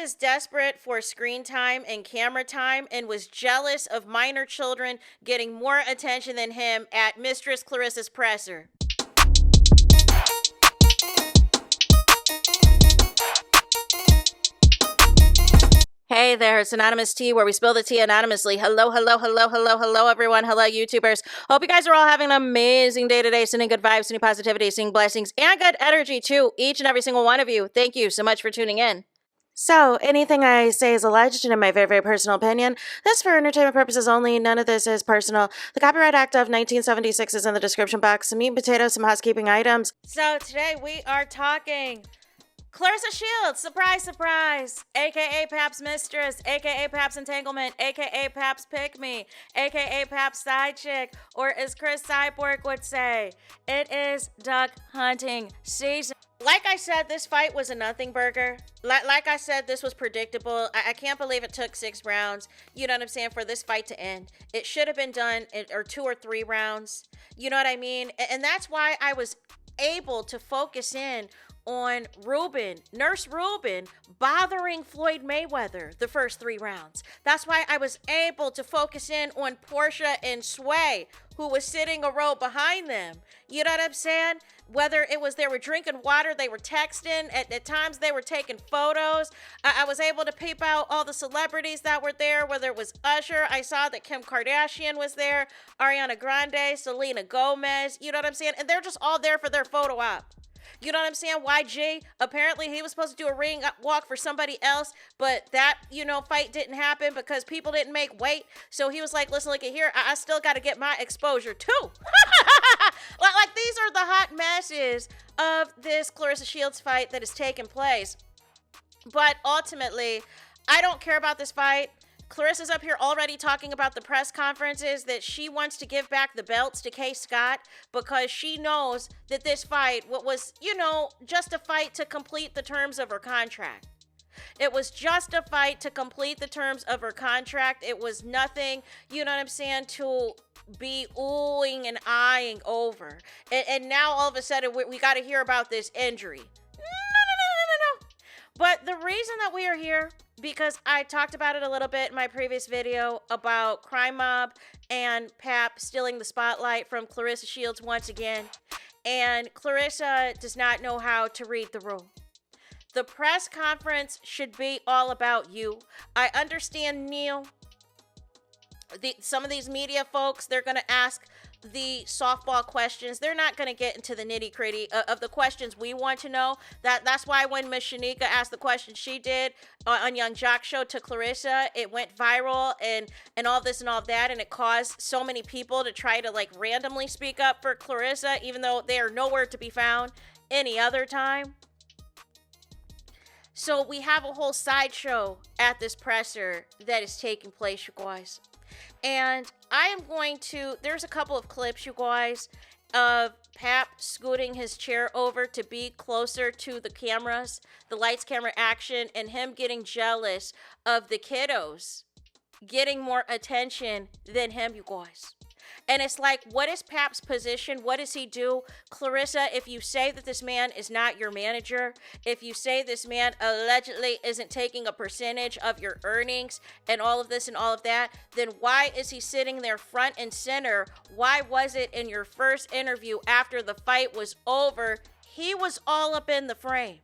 is desperate for screen time and camera time and was jealous of minor children getting more attention than him at Mistress Clarissa's presser. Hey there, it's Anonymous Tea, where we spill the tea anonymously. Hello, hello, hello, hello, hello, everyone. Hello, YouTubers. Hope you guys are all having an amazing day today, sending good vibes, sending positivity, sending blessings, and good energy to each and every single one of you. Thank you so much for tuning in. So, anything I say is alleged and in my very, very personal opinion. This is for entertainment purposes only. None of this is personal. The Copyright Act of 1976 is in the description box. Some meat and potatoes, some housekeeping items. So, today we are talking Claressa Shields, surprise, surprise, aka Pap's Mistress, aka Pap's Entanglement, aka Pap's Pick Me, aka Pap's Side Chick, or as Chris Cyborg would say, it is duck hunting season. Like I said, this fight was a nothing burger. Like I said, this was predictable. I can't believe it took 6 rounds, you know what I'm saying, for this fight to end. It should have been done in or 2 or 3 rounds, you know what I mean? And that's why I was able to focus in on Nurse Ruben, bothering Floyd Mayweather the first 3 rounds. That's why I was able to focus in on Portia and Sway, who was sitting a row behind them. You know what I'm saying? Whether it was they were drinking water, they were texting, at times they were taking photos. I was able to peep out all the celebrities that were there, whether it was Usher. I saw that Kim Kardashian was there, Ariana Grande, Selena Gomez, you know what I'm saying? And they're just all there for their photo op. You know what I'm saying? YG, apparently he was supposed to do a ring walk for somebody else, but that, fight didn't happen because people didn't make weight. So he was like, listen, look at here. I still got to get my exposure too. like these are the hot messes of this Claressa Shields fight that is taking place. But ultimately, I don't care about this fight. Claressa's up here already talking about the press conferences that she wants to give back the belts to Kay Scott because she knows that this fight was, just a fight to complete the terms of her contract. It was just a fight to complete the terms of her contract. It was nothing, you know what I'm saying, to be oohing and eyeing over. And now all of a sudden we got to hear about this injury. No. But the reason that we are here, because I talked about it a little bit in my previous video about Crime Mob and Pap stealing the spotlight from Claressa Shields once again. And Claressa does not know how to read the room. The press conference should be all about you. I understand, Neil. Some of these media folks, they're going to ask the softball questions. They're not going to get into the nitty-gritty of the questions we want to know. That's why when Miss Shanika asked the question she did on Young Jock's show to Claressa, it went viral and all this and all that, and it caused so many people to try to randomly speak up for Claressa, even though they are nowhere to be found any other time. So we have a whole sideshow at this presser that is taking place, you guys. And I am going to, there's a couple of clips, you guys, of Pap scooting his chair over to be closer to the cameras, the lights, camera, action, and him getting jealous of the kiddos getting more attention than him, you guys. And it's like, what is Pap's position? What does he do? Claressa, if you say that this man is not your manager, if you say this man allegedly isn't taking a percentage of your earnings and all of this and all of that, then why is he sitting there front and center? Why was it in your first interview after the fight was over, he was all up in the frame?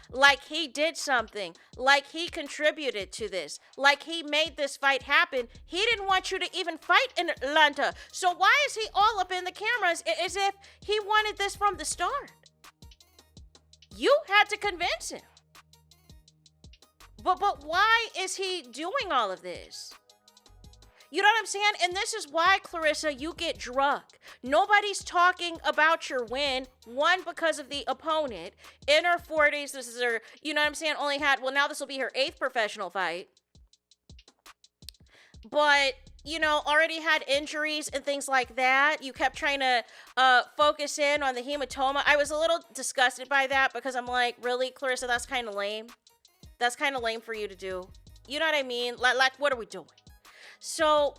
Like he did something, like he contributed to this, like he made this fight happen. He didn't want you to even fight in Atlanta. So why is he all up in the cameras as if he wanted this from the start? You had to convince him. But why is he doing all of this? You know what I'm saying? And this is why, Claressa, you get drugged. Nobody's talking about your win. One, because of the opponent. In her 40s, this is her, you know what I'm saying, only had, well, now this will be her 8th professional fight. But, already had injuries and things like that. You kept trying to focus in on the hematoma. I was a little disgusted by that because I'm like, really, Claressa, that's kind of lame. That's kind of lame for you to do. You know what I mean? Like, what are we doing? So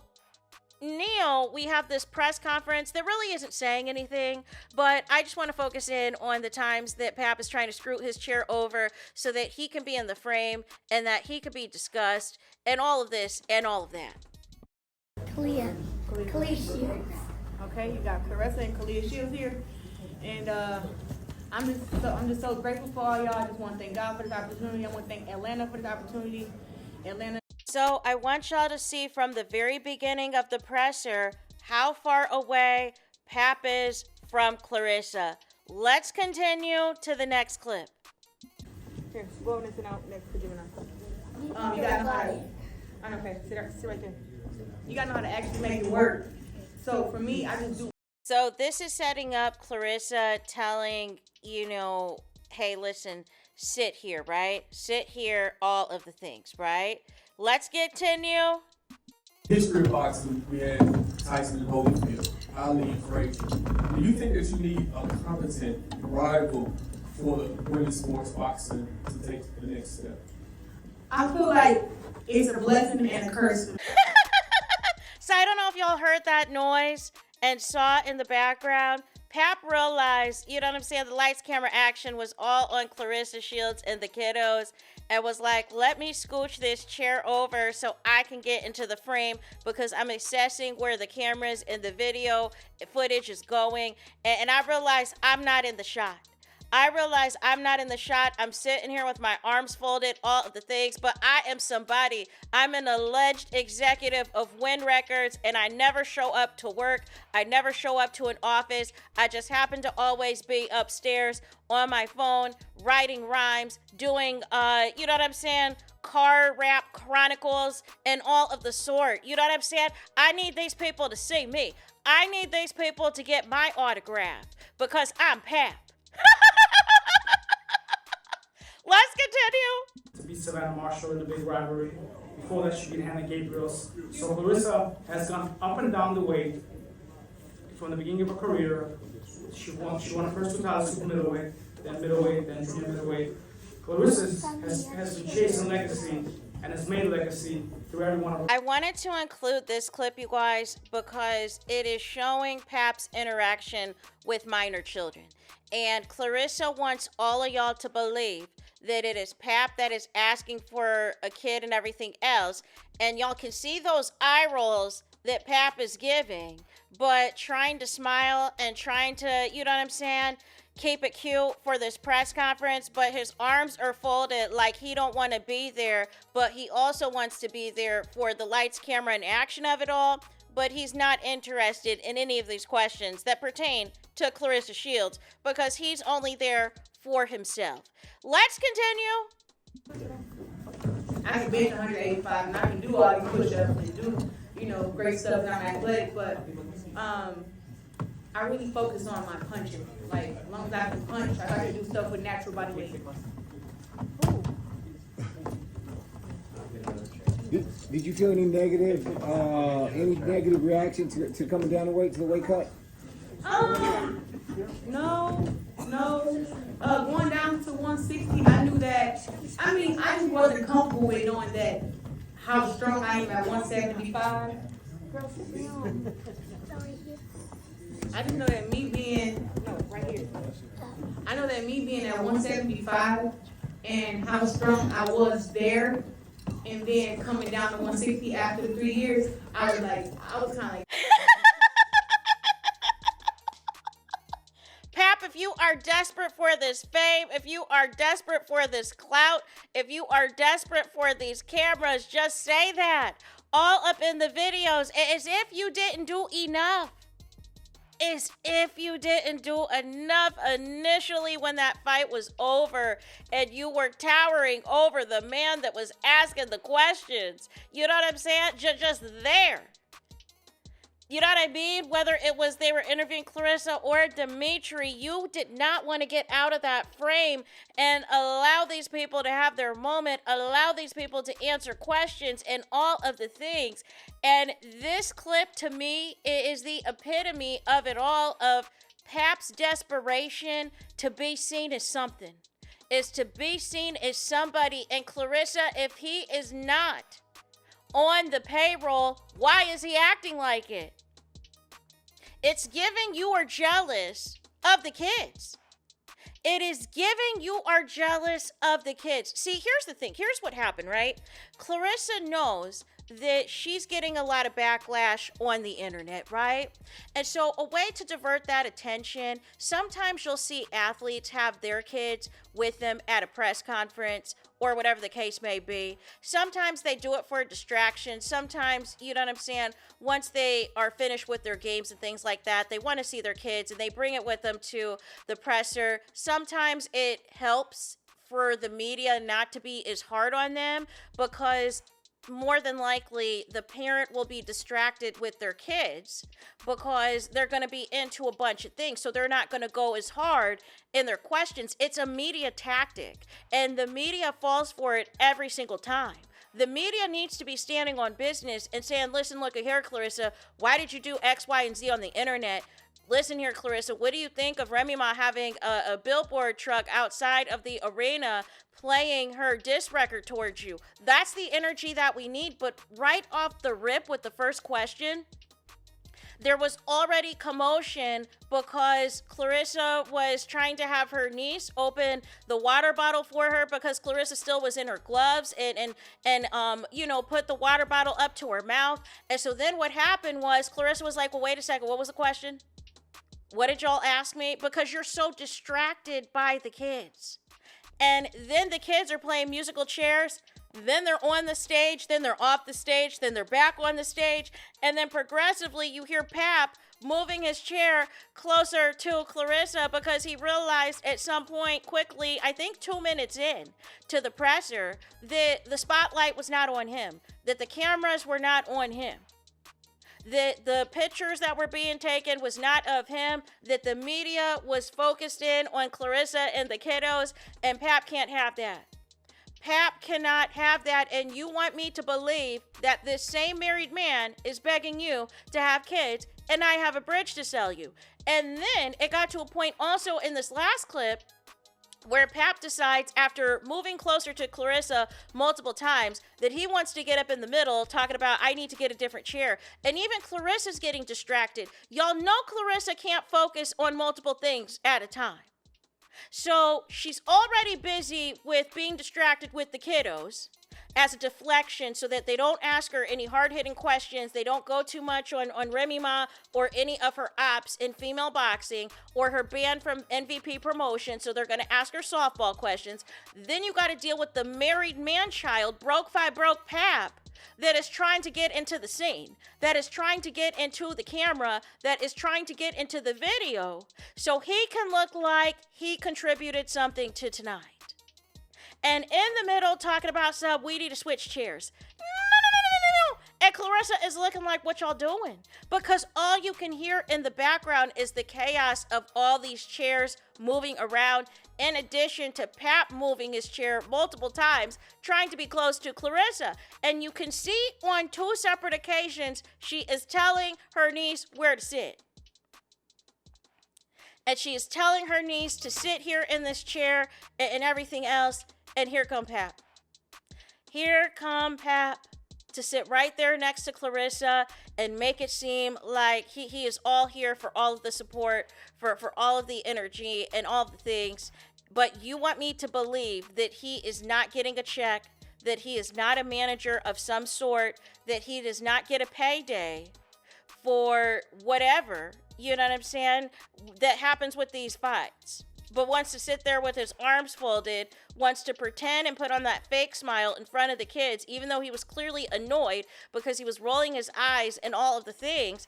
Neil, we have this press conference that really isn't saying anything, but I just want to focus in on the times that Pap is trying to screw his chair over so that he can be in the frame and that he could be discussed and all of this and all of that. Kalia Shields. Okay, you got Claressa and Kalia Shields here, and I'm just so grateful for all y'all. I just want to thank God for this opportunity. I want to thank Atlanta for this opportunity. Atlanta. So I want y'all to see from the very beginning of the presser how far away Pap is from Claressa. Let's continue to the next clip. Here, go over and sit out next to Gemini. You gotta know how to. Okay, sit right there. You gotta know how to actually make it work. So for me, I just do. So this is setting up Claressa telling, hey, listen, sit here, right? Sit here, all of the things, right? Let's continue. History of boxing, we had Tyson and Holyfield, Ali and Frazier. Do you think that you need a competent rival for the women's sports boxing to take the next step? I feel like it's a blessing and a curse. So I don't know if y'all heard that noise and saw in the background. Pap realized, the lights, camera, action was all on Claressa Shields and the kiddos, and was like, let me scooch this chair over so I can get into the frame because I'm assessing where the cameras and the video footage is going. And I realized I'm not in the shot. I'm sitting here with my arms folded, all of the things, but I am somebody. I'm an alleged executive of Win Records, and I never show up to work. I never show up to an office. I just happen to always be upstairs on my phone, writing rhymes, doing, car rap chronicles and all of the sort. You know what I'm saying? I need these people to see me. I need these people to get my autograph because I'm Pap. Let's continue. To beat Savannah Marshall in the big rivalry. Before that, she beat Hannah Gabriels. So Claressa has gone up and down the weight from the beginning of her career. She won her first two titles, super middleweight, then middleweight, then junior middleweight. Claressa has been chasing legacy and has made a legacy through every one of her. I wanted to include this clip, you guys, because it is showing Pap's interaction with minor children. And Claressa wants all of y'all to believe that it is Pap that is asking for a kid and everything else. And y'all can see those eye rolls that Pap is giving, but trying to smile and trying to, keep it cute for this press conference, but his arms are folded like he don't want to be there, but he also wants to be there for the lights, camera, and action of it all, but he's not interested in any of these questions that pertain to Claressa Shields because he's only there for himself. Let's continue. I can bench 185 and I can do all these push-ups and do, great stuff and I'm athletic, but I really focus on my punching. Like, as long as I can punch, I try to do stuff with natural body weight. Did you feel any negative reaction to coming down the weight, to the weight cut? No. Going down to 160, I knew that. I just wasn't comfortable with knowing that how strong I am at 175. I just know that me being, I know that me being at 175 and how strong I was there, and then coming down to 160 after the 3 years, I was kind of like. Pap, if you are desperate for this fame, if you are desperate for this clout, if you are desperate for these cameras, just say that. All up in the videos, as if you didn't do enough. As if you didn't do enough initially when that fight was over and you were towering over the man that was asking the questions. You know what I'm saying? Just there. You know what I mean? Whether it was they were interviewing Claressa or Dimitri, you did not want to get out of that frame and allow these people to have their moment, allow these people to answer questions and all of the things. And this clip to me is the epitome of it all, of Pap's desperation to be seen as something, is to be seen as somebody. And Claressa, if he is not on the payroll. Why is he acting like it? It's giving you are jealous of the kids. It is giving you are jealous of the kids. See, here's the thing. Here's what happened, right? Claressa knows that she's getting a lot of backlash on the internet, right? And so a way to divert that attention, sometimes you'll see athletes have their kids with them at a press conference or whatever the case may be. Sometimes they do it for a distraction. Sometimes, you know what I'm saying, once they are finished with their games and things like that, they want to see their kids and they bring it with them to the presser. Sometimes it helps for the media not to be as hard on them because more than likely the parent will be distracted with their kids because they're going to be into a bunch of things, so they're not going to go as hard in their questions. It's a media tactic, and the media falls for it every single time. The media needs to be standing on business and saying, listen, look here, Claressa, why did you do X, Y, and Z on the internet? Listen here, Claressa, what do you think of Remy Ma having a billboard truck outside of the arena playing her diss record towards you? That's the energy that we need. But right off the rip with the first question, there was already commotion because Claressa was trying to have her niece open the water bottle for her because Claressa still was in her gloves and put the water bottle up to her mouth. And so then what happened was Claressa was like, well, wait a second, what was the question? What did y'all ask me? Because you're so distracted by the kids. And then the kids are playing musical chairs. Then they're on the stage. Then they're off the stage. Then they're back on the stage. And then progressively you hear Pap moving his chair closer to Claressa because he realized at some point quickly, I think 2 minutes in to the presser, that the spotlight was not on him, that the cameras were not on him. That the pictures that were being taken was not of him, that the media was focused in on Claressa and the kiddos, and Pap can't have that. Pap cannot have that, and you want me to believe that this same married man is begging you to have kids, and I have a bridge to sell you. And then it got to a point also in this last clip where Pap decides, after moving closer to Claressa multiple times, that he wants to get up in the middle, talking about, I need to get a different chair. And even Claressa's getting distracted. Y'all know Claressa can't focus on multiple things at a time. So she's already busy with being distracted with the kiddos as a deflection so that they don't ask her any hard-hitting questions. They don't go too much on Remy Ma or any of her ops in female boxing or her ban from MVP promotion. So they're going to ask her softball questions. Then you got to deal with the married man-child, broke Pap, that is trying to get into the scene, that is trying to get into the camera, that is trying to get into the video so he can look like he contributed something to tonight. And in the middle, talking about sub, we need to switch chairs. No. And Claressa is looking like, what y'all doing? Because all you can hear in the background is the chaos of all these chairs moving around, in addition to Pap moving his chair multiple times, trying to be close to Claressa. And you can see on 2 separate occasions, she is telling her niece where to sit. And she is telling her niece to sit here in this chair and everything else. And here come Pap. Here come Pap to sit right there next to Claressa and make it seem like he is all here for all of the support, for all of the energy and all the things. But you want me to believe that he is not getting a check, that he is not a manager of some sort, that he does not get a payday for whatever, you know what I'm saying, that happens with these fights. But wants to sit there with his arms folded, wants to pretend and put on that fake smile in front of the kids, even though he was clearly annoyed because he was rolling his eyes and all of the things.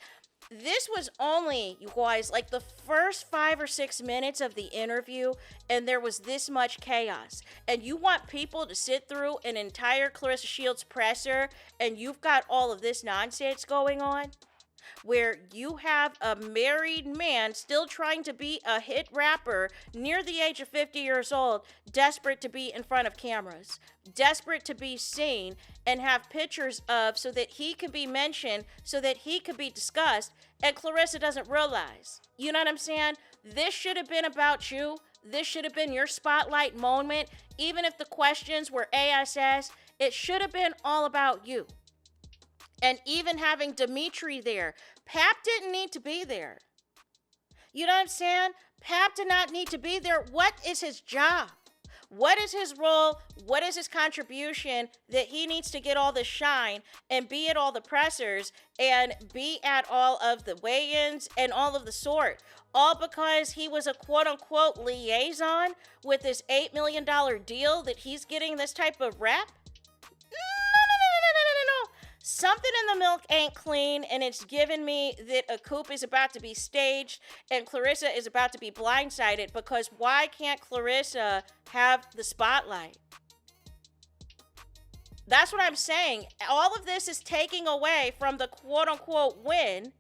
This was only, you guys, like the first 5 or 6 minutes of the interview, and there was this much chaos. And you want people to sit through an entire Claressa Shields presser, and you've got all of this nonsense going on? Where you have a married man still trying to be a hit rapper near the age of 50 years old, desperate to be in front of cameras, desperate to be seen and have pictures of so that he can be mentioned, so that he could be discussed, and Claressa doesn't realize. You know what I'm saying? This should have been about you. This should have been your spotlight moment. Even if the questions were ASS, it should have been all about you. And even having Dimitri there, Pap didn't need to be there. You know what I'm saying? Pap did not need to be there. What is his job? What is his role? What is his contribution that he needs to get all the shine and be at all the pressers and be at all of the weigh-ins and all of the sort? All because he was a quote-unquote liaison with this $8 million deal that he's getting this type of rep? No. Something in the milk ain't clean, and it's giving me that a coup is about to be staged and Claressa is about to be blindsided, because why can't Claressa have the spotlight? That's what I'm saying. All of this is taking away from the quote-unquote win,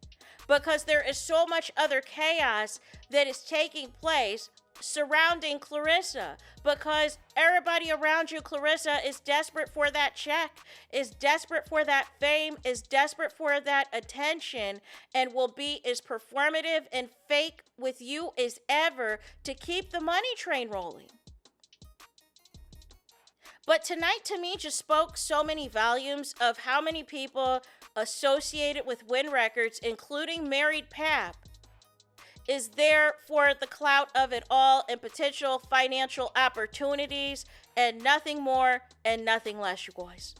because there is so much other chaos that is taking place surrounding Claressa, because everybody around you, Claressa, is desperate for that check, is desperate for that fame, is desperate for that attention, and will be as performative and fake with you as ever to keep the money train rolling. But tonight, to me, just spoke so many volumes of how many people associated with Win Records, including married Pap, is there for the clout of it all and potential financial opportunities, and nothing more and nothing less, you guys.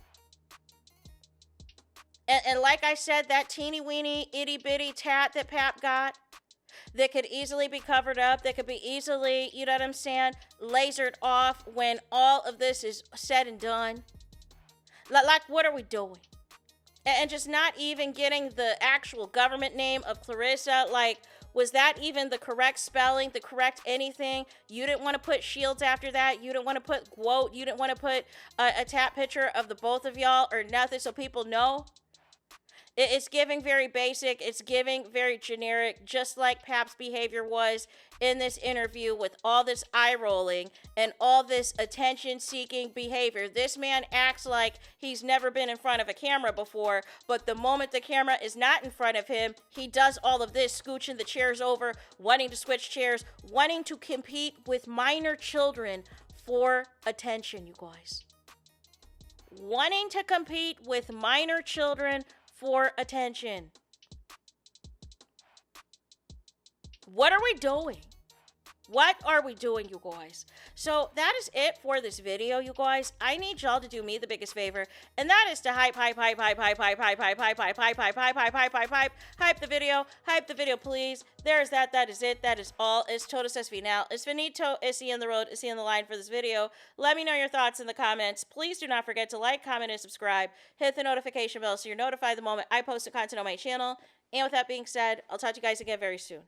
And like I said, that teeny weeny itty bitty tat that Pap got, that could easily be covered up, that could be easily, you know what I'm saying, lasered off when all of this is said and done. Like, what are we doing? And just not even getting the actual government name of Claressa. Like, was that even the correct spelling, the correct anything? You didn't want to put Shields after that. You didn't want to put quote. You didn't want to put a tap picture of the both of y'all or nothing so people know. It's giving very basic. It's giving very generic, just like Pap's behavior was in this interview with all this eye rolling and all this attention-seeking behavior. This man acts like he's never been in front of a camera before, but the moment the camera is not in front of him, he does all of this, scooching the chairs over, wanting to switch chairs, wanting to compete with minor children for attention, you guys. Wanting to compete with minor children for attention. What are we doing? What are we doing, you guys? So that is it for this video, you guys. I need y'all to do me the biggest favor, and that is to hype the video, please. There's that. That is it. That is all. Es todos es final. Es finito. Es in the road. Es in the line for this video. Let me know your thoughts in the comments. Please do not forget to like, comment, and subscribe. Hit the notification bell so you're notified the moment I post the content on my channel. And with that being said, I'll talk to you guys again very soon.